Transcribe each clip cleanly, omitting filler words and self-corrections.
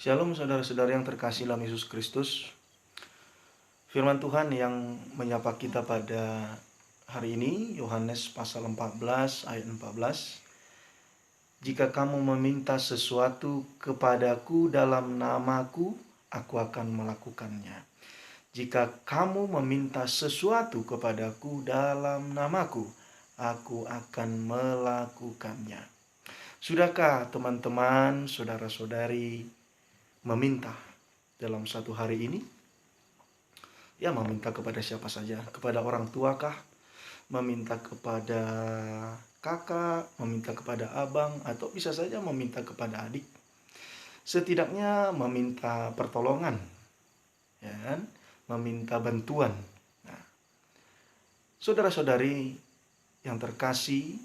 Shalom saudara-saudara yang terkasih dalam Yesus Kristus. Firman Tuhan yang menyapa kita pada hari ini, Yohanes pasal 14 ayat 14. Jika kamu meminta sesuatu kepadaku dalam namaku, aku akan melakukannya. Jika kamu meminta sesuatu kepadaku dalam namaku, aku akan melakukannya. Sudahkah teman-teman, saudara-saudari meminta dalam satu hari ini? Ya, meminta kepada siapa saja. Kepada orang tua kah? Meminta kepada kakak, meminta kepada abang, atau bisa saja meminta kepada adik. Setidaknya meminta pertolongan, ya kan? Meminta bantuan. Nah, saudara-saudari yang terkasih,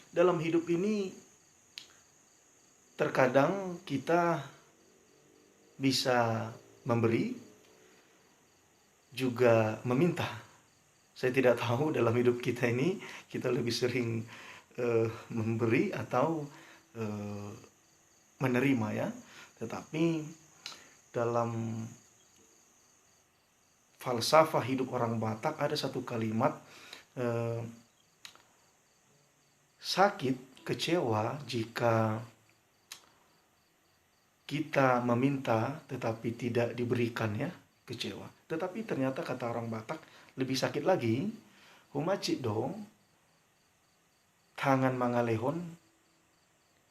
dalam hidup ini terkadang kita bisa memberi, juga meminta. Saya tidak tahu dalam hidup kita ini kita lebih sering memberi atau menerima ya. Tetapi dalam falsafah hidup orang Batak ada satu kalimat, sakit, kecewa jika kita meminta tetapi tidak diberikan ya, kecewa. Tetapi ternyata kata orang Batak lebih sakit lagi, humacik dong, tangan mangalehon,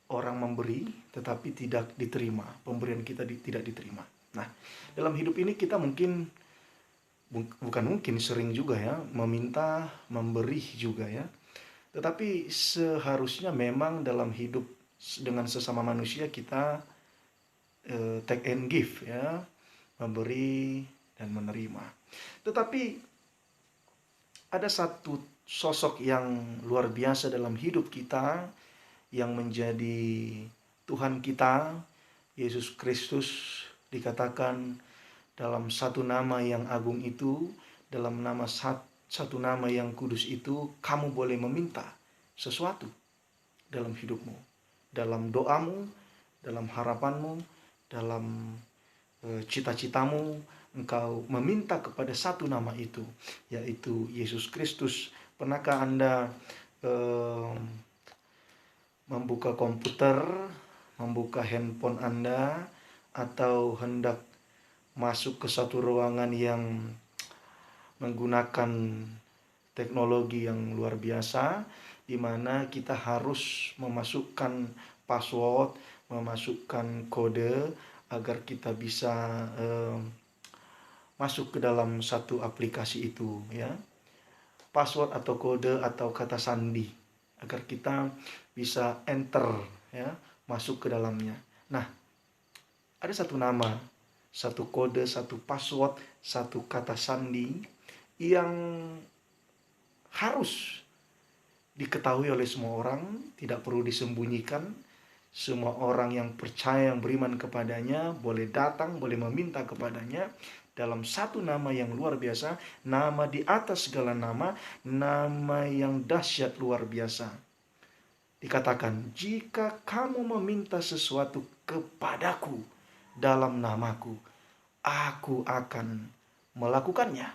orang memberi tetapi tidak diterima, pemberian kita tidak diterima. Nah, dalam hidup ini kita bukan mungkin sering juga ya, meminta, memberi juga ya. Tetapi seharusnya memang dalam hidup dengan sesama manusia kita take and give ya, memberi dan menerima. Tetapi ada satu sosok yang luar biasa dalam hidup kita yang menjadi Tuhan kita, Yesus Kristus. Dikatakan dalam satu nama yang agung itu, dalam nama satu nama yang kudus itu, kamu boleh meminta sesuatu dalam hidupmu, dalam doamu, dalam harapanmu, dalam cita-citamu. Engkau meminta kepada satu nama itu, yaitu Yesus Kristus. Pernahkah Anda membuka komputer, membuka handphone Anda, atau hendak masuk ke satu ruangan yang menggunakan teknologi yang luar biasa, di mana kita harus memasukkan password, memasukkan kode agar kita bisa masuk ke dalam satu aplikasi itu ya. Password atau kode atau kata sandi agar kita bisa enter ya, masuk ke dalamnya. Nah, ada satu nama, satu kode, satu password, satu kata sandi yang harus diketahui oleh semua orang, tidak perlu disembunyikan. Semua orang yang percaya, yang beriman kepadanya boleh datang, boleh meminta kepadanya dalam satu nama yang luar biasa, nama di atas segala nama, nama yang dahsyat luar biasa. Dikatakan, jika kamu meminta sesuatu kepadaku dalam namaku, aku akan melakukannya.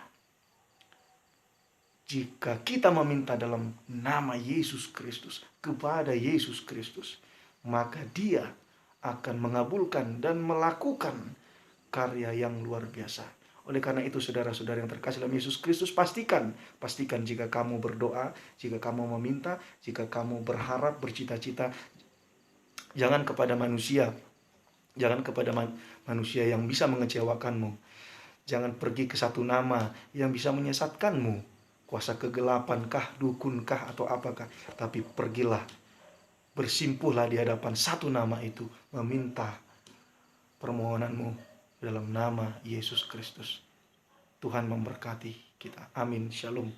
Jika kita meminta dalam nama Yesus Kristus, kepada Yesus Kristus, maka Dia akan mengabulkan dan melakukan karya yang luar biasa. Oleh karena itu, saudara-saudara yang terkasih dalam Yesus Kristus, pastikan jika kamu berdoa, jika kamu meminta, jika kamu berharap, bercita-cita, jangan kepada manusia. Jangan kepada manusia yang bisa mengecewakanmu. Jangan pergi ke satu nama yang bisa menyesatkanmu. Kuasa kegelapan kah, dukun kah, atau apakah. Tapi pergilah, bersimpuhlah di hadapan satu nama itu, meminta permohonanmu dalam nama Yesus Kristus. Tuhan memberkati kita. Amin. Shalom.